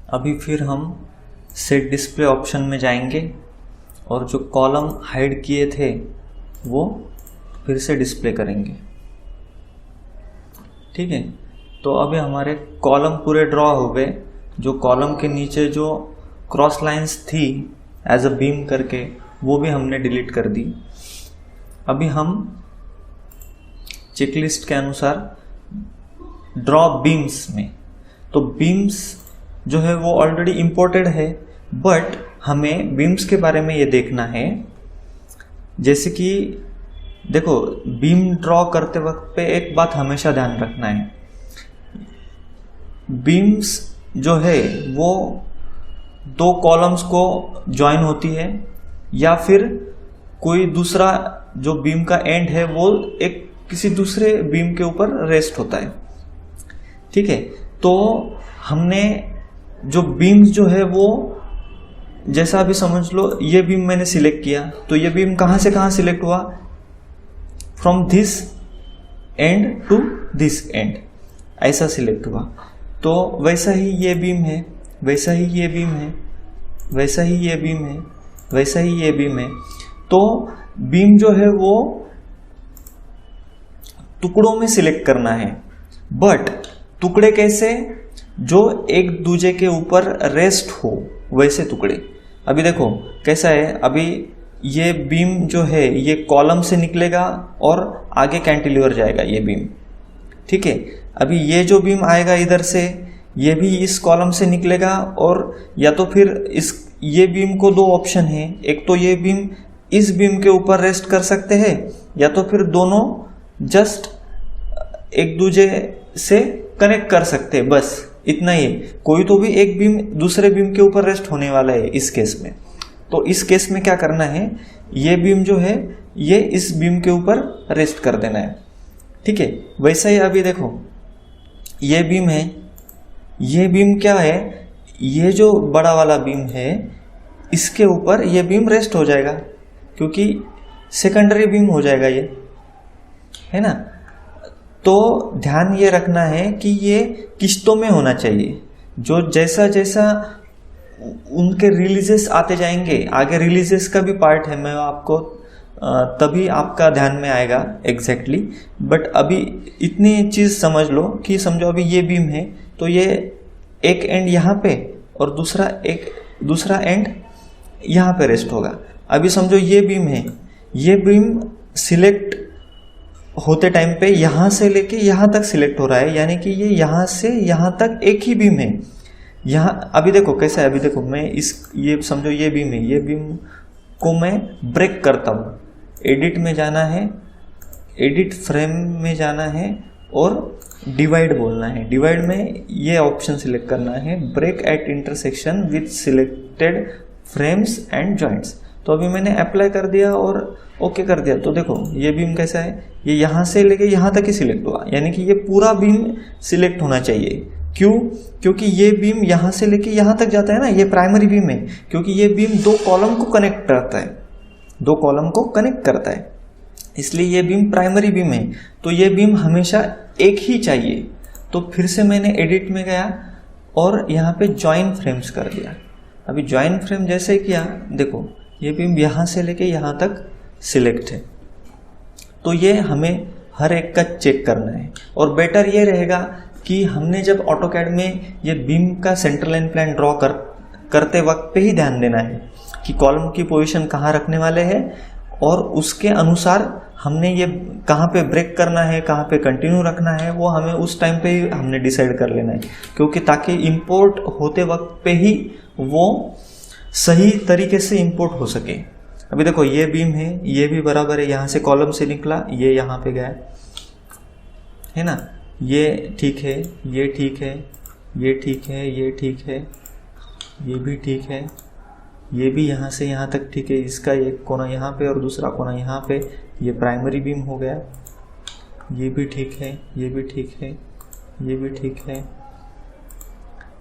अभी फिर हम सेट डिस्प्ले ऑप्शन में जाएंगे और जो कॉलम हाइड किए थे वो फिर से डिस्प्ले करेंगे। ठीक है, तो अभी हमारे कॉलम पूरे ड्रॉ हो गए। जो कॉलम के नीचे जो क्रॉस लाइंस थी एज अ बीम करके वो भी हमने डिलीट कर दी। अभी हम चेकलिस्ट के अनुसार ड्रॉ बीम्स में, तो बीम्स जो है वो ऑलरेडी इंपोर्टेड है, बट हमें बीम्स के बारे में ये देखना है। जैसे कि देखो, बीम ड्रॉ करते वक्त पे एक बात हमेशा ध्यान रखना है, बीम्स जो है वो दो कॉलम्स को ज्वाइन होती है या फिर कोई दूसरा जो बीम का एंड है वो एक किसी दूसरे बीम के ऊपर रेस्ट होता है। ठीक है, तो हमने जो बीम्स जो है वो जैसा अभी समझ लो, ये बीम मैंने सिलेक्ट किया, तो ये बीम कहाँ से कहाँ सिलेक्ट हुआ, from this end to this end, ऐसा सिलेक्ट हुआ। तो वैसा ही ये बीम है, वैसा ही ये बीम है, वैसा ही ये बीम है, वैसा ही ये बीम है। तो बीम जो है वो टुकड़ों में सिलेक्ट करना है, बट टुकड़े कैसे, जो एक दूसरे के ऊपर रेस्ट हो वैसे टुकड़े। अभी देखो कैसा है, अभी ये बीम जो है ये कॉलम से निकलेगा और आगे कैंटिलीवर जाएगा ये बीम। ठीक है, अभी ये जो बीम आएगा इधर से, ये भी इस कॉलम से निकलेगा, और या तो फिर ये बीम को दो ऑप्शन है, एक तो ये बीम इस बीम के ऊपर रेस्ट कर सकते हैं, या तो फिर दोनों जस्ट एक दूसरे से कनेक्ट कर सकते हैं, बस इतना ही। कोई तो भी एक बीम दूसरे बीम के ऊपर रेस्ट होने वाला है इस केस में। तो इस केस में क्या करना है, ये बीम जो है ये इस बीम के ऊपर रेस्ट कर देना है। ठीक है, वैसा ही अभी देखो ये बीम है, ये बीम क्या है, ये जो बड़ा वाला बीम है इसके ऊपर ये बीम रेस्ट हो जाएगा, क्योंकि सेकेंडरी बीम हो जाएगा ये, है ना। तो ध्यान ये रखना है कि ये किश्तों में होना चाहिए, जो जैसा जैसा उनके रिलीजेस आते जाएंगे, आगे रिलीजेस का भी पार्ट है, मैं आपको तभी आपका ध्यान में आएगा एग्जैक्टली। बट अभी इतनी चीज़ समझ लो कि समझो अभी ये बीम है, तो ये एक एंड यहाँ पे और दूसरा एंड यहाँ पे रेस्ट होगा। अभी समझो ये बीम है, ये बीम सिलेक्ट होते टाइम पे यहाँ से लेके यहाँ तक सिलेक्ट हो रहा है, यानी कि ये यहाँ से यहाँ तक एक ही बीम है। यहाँ अभी देखो कैसा है, अभी देखो मैं ये समझो ये बीम है, ये बीम को मैं ब्रेक करता हूँ, एडिट में जाना है, एडिट फ्रेम में जाना है और डिवाइड बोलना है। डिवाइड में ये ऑप्शन सिलेक्ट करना है, break at intersection with selected frames and joints. तो अभी मैंने अप्लाई कर दिया और ओके कर दिया, तो देखो ये बीम कैसा है, ये यहाँ से लेके यहाँ तक ही सिलेक्ट हुआ, यानी कि ये पूरा बीम सिलेक्ट होना चाहिए। क्यों? क्योंकि ये बीम यहाँ से लेके यहाँ तक जाता है ना, ये प्राइमरी बीम है, क्योंकि ये बीम दो कॉलम को कनेक्ट करता है, दो कॉलम को कनेक्ट करता है, इसलिए ये बीम प्राइमरी बीम है। तो ये बीम हमेशा एक ही चाहिए। तो फिर से मैंने एडिट में गया और यहाँ पे ज्वाइन फ्रेम्स कर दिया। अभी ज्वाइन फ्रेम जैसे किया, देखो ये बीम यहाँ से लेके यहाँ तक सिलेक्ट है। तो ये हमें हर एक का चेक करना है, और बेटर ये रहेगा कि हमने जब ऑटोकैड में ये बीम का सेंटर लाइन प्लान ड्रॉ करते वक्त पे ही ध्यान देना है कि कॉलम की पोजीशन कहाँ रखने वाले हैं, और उसके अनुसार हमने ये कहाँ पे ब्रेक करना है, कहाँ पे कंटिन्यू रखना है, वो हमें उस टाइम पे ही हमने डिसाइड कर लेना है, क्योंकि ताकि इंपोर्ट होते वक्त पे ही वो सही तरीके से इंपोर्ट हो सके। अभी देखो ये बीम है, ये भी बराबर है, यहाँ से कॉलम से निकला, ये यहाँ पे गया, है ना। ये ठीक है, ये ठीक है, ये ठीक है, ये ठीक है, ये भी ठीक है, ये भी यहाँ से यहाँ तक ठीक है। इसका एक कोना यहाँ पे और दूसरा कोना यहाँ पे, ये प्राइमरी बीम हो गया। ये भी ठीक है, ये भी ठीक है, ये भी ठीक है।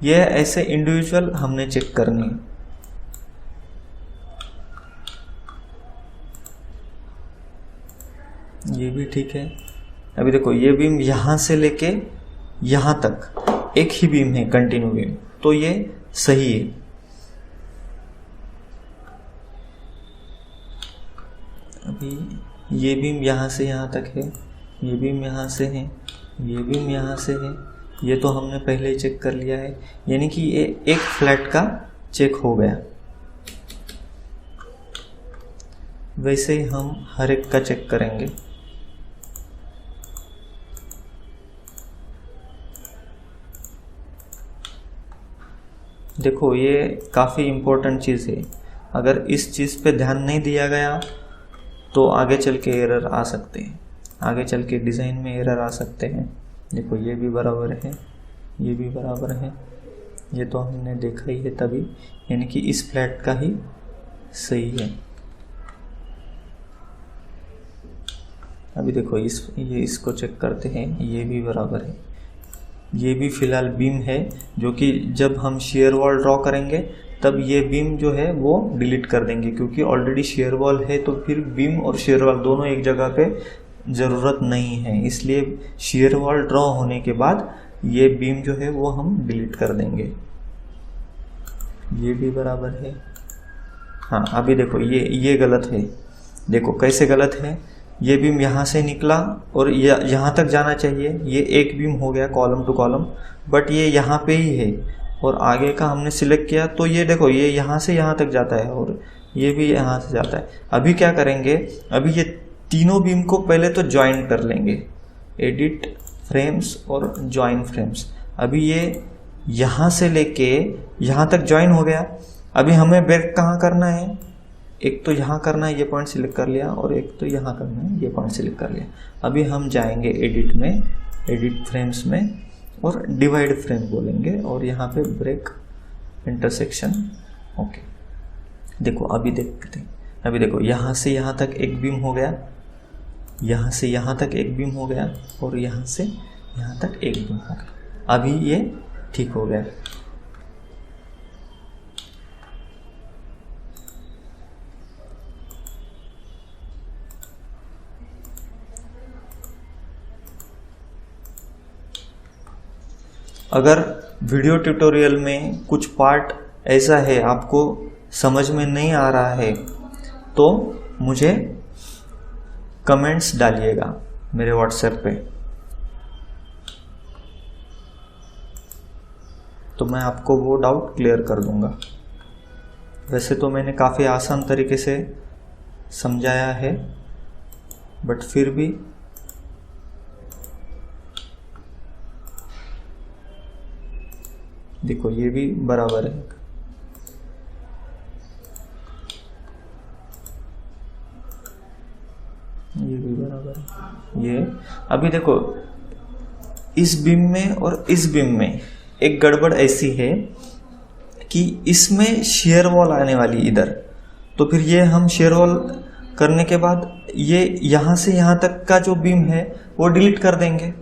ये ऐसे इंडिविजुअल हमने चेक करनी है। ये भी ठीक है। अभी देखो ये बीम यहाँ से लेके यहाँ तक एक ही बीम है, कंटिन्यू बीम, तो ये सही है। अभी ये बीम यहाँ से यहाँ तक है, ये बीम यहाँ से है, ये बीम यहाँ से है, ये तो हमने पहले ही चेक कर लिया है, यानी कि ये एक फ्लैट का चेक हो गया। वैसे ही हम हर एक का चेक करेंगे। देखो ये काफ़ी इम्पोर्टेंट चीज़ है, अगर इस चीज़ पे ध्यान नहीं दिया गया तो आगे चल के एरर आ सकते हैं, आगे चल के डिज़ाइन में एरर आ सकते हैं। देखो ये भी बराबर है, ये भी बराबर है, ये तो हमने देखा ही है तभी, यानी कि इस फ्लैट का ही सही है। अभी देखो ये इसको चेक करते हैं, ये भी बराबर है, ये भी फिलहाल बीम है, जो कि जब हम शेयर वॉल ड्रॉ करेंगे तब ये बीम जो है वो डिलीट कर देंगे, क्योंकि ऑलरेडी शेयर वॉल है तो फिर बीम और शेयर वॉल दोनों एक जगह पे ज़रूरत नहीं है, इसलिए शेयर वॉल ड्रॉ होने के बाद ये बीम जो है वो हम डिलीट कर देंगे। ये भी बराबर है। हाँ अभी देखो ये गलत है, देखो कैसे गलत है, ये बीम यहाँ से निकला और यहाँ तक जाना चाहिए, ये एक बीम हो गया कॉलम टू कॉलम, बट ये यहाँ पे ही है और आगे का हमने सिलेक्ट किया तो ये देखो ये यहाँ से यहाँ तक जाता है और ये भी यहाँ से जाता है। अभी क्या करेंगे, अभी ये तीनों बीम को पहले तो ज्वाइन कर लेंगे, एडिट फ्रेम्स और ज्वाइन फ्रेम्स। अभी ये यहाँ से लेके यहाँ तक ज्वाइन हो गया। अभी हमें ब्रेक कहाँ करना है, एक तो यहाँ करना है, ये पॉइंट सिलेक्ट कर लिया, और एक तो यहाँ करना है, ये पॉइंट सिलेक्ट कर लिया। अभी हम जाएंगे एडिट में, एडिट फ्रेम्स में, और डिवाइड फ्रेम बोलेंगे और यहाँ पे ब्रेक इंटरसेक्शन। ओके देखो अभी देखते हैं, अभी देखो यहाँ से यहाँ तक एक बीम हो गया, यहाँ से यहाँ तक एक बीम हो गया और यहाँ से यहाँ तक एक बीम हो गया। अभी ये ठीक हो गया। अगर वीडियो ट्यूटोरियल में कुछ पार्ट ऐसा है आपको समझ में नहीं आ रहा है तो मुझे कमेंट्स डालिएगा मेरे व्हाट्सएप पे, तो मैं आपको वो डाउट क्लियर कर दूंगा। वैसे तो मैंने काफ़ी आसान तरीके से समझाया है, बट फिर भी देखो ये भी बराबर है, ये भी बराबर है। ये अभी देखो इस बीम में और इस बीम में एक गड़बड़ ऐसी है कि इसमें शेयर वॉल आने वाली इधर, तो फिर ये हम शेयर वॉल करने के बाद ये यहाँ से यहाँ तक का जो बीम है वो डिलीट कर देंगे,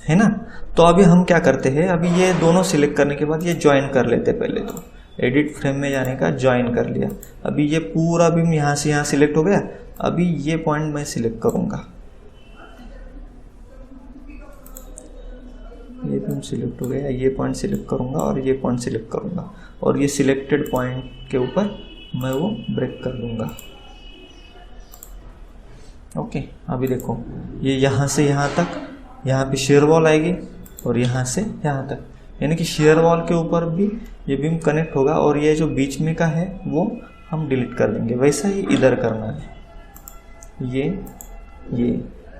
है ना। तो अभी हम क्या करते हैं, अभी ये दोनों सिलेक्ट करने के बाद ये ज्वाइन कर लेते हैं। पहले तो एडिट फ्रेम में जाने का ज्वाइन कर लिया। अभी ये पूरा बीम यहाँ से यहाँ सिलेक्ट हो गया। अभी ये पॉइंट मैं सिलेक्ट करूँगा, ये बीम सिलेक्ट हो गया, ये पॉइंट सिलेक्ट करूँगा और ये पॉइंट सिलेक्ट करूँगा, और ये सिलेक्टेड पॉइंट के ऊपर मैं वो ब्रेक कर दूँगा। ओके अभी देखो ये यहाँ से यहाँ तक, यहाँ पे शेयर वॉल आएगी और यहाँ से यहाँ तक, यानी कि शेयर वॉल के ऊपर भी ये बीम कनेक्ट होगा और ये जो बीच में का है वो हम डिलीट कर देंगे। वैसा ही इधर करना है।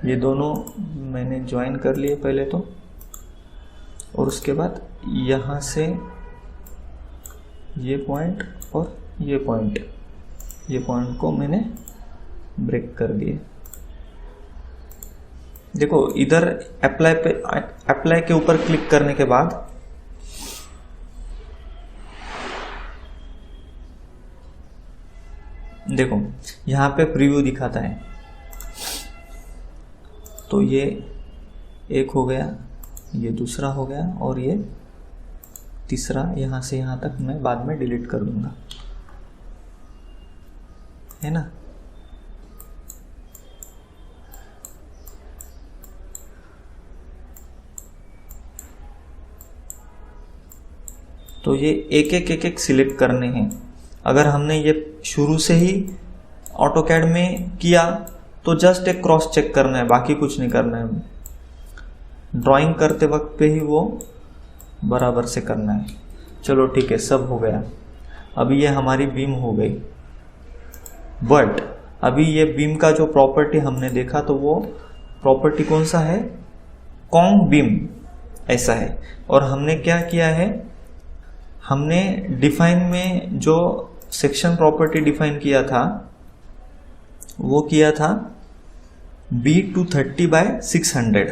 ये दोनों मैंने ज्वाइन कर लिए पहले तो, और उसके बाद यहाँ से ये पॉइंट और ये पॉइंट को मैंने ब्रेक कर दिए। देखो इधर अप्लाई के ऊपर क्लिक करने के बाद देखो यहाँ पे प्रीव्यू दिखाता है, तो ये एक हो गया, ये दूसरा हो गया और ये तीसरा यहाँ से यहाँ तक मैं बाद में डिलीट कर दूंगा, है ना। तो ये एक एक सिलेक्ट करने हैं। अगर हमने ये शुरू से ही ऑटोकैड में किया तो जस्ट एक क्रॉस चेक करना है, बाकी कुछ नहीं करना है। ड्राइंग करते वक्त पे ही वो बराबर से करना है। चलो ठीक है, सब हो गया। अभी ये हमारी बीम हो गई, बट अभी ये बीम का जो प्रॉपर्टी हमने देखा तो वो प्रॉपर्टी कौन सा है, कॉन्क बीम ऐसा है। और हमने क्या किया है, हमने डिफाइन में जो सेक्शन प्रॉपर्टी डिफाइन किया था वो किया था B230/600।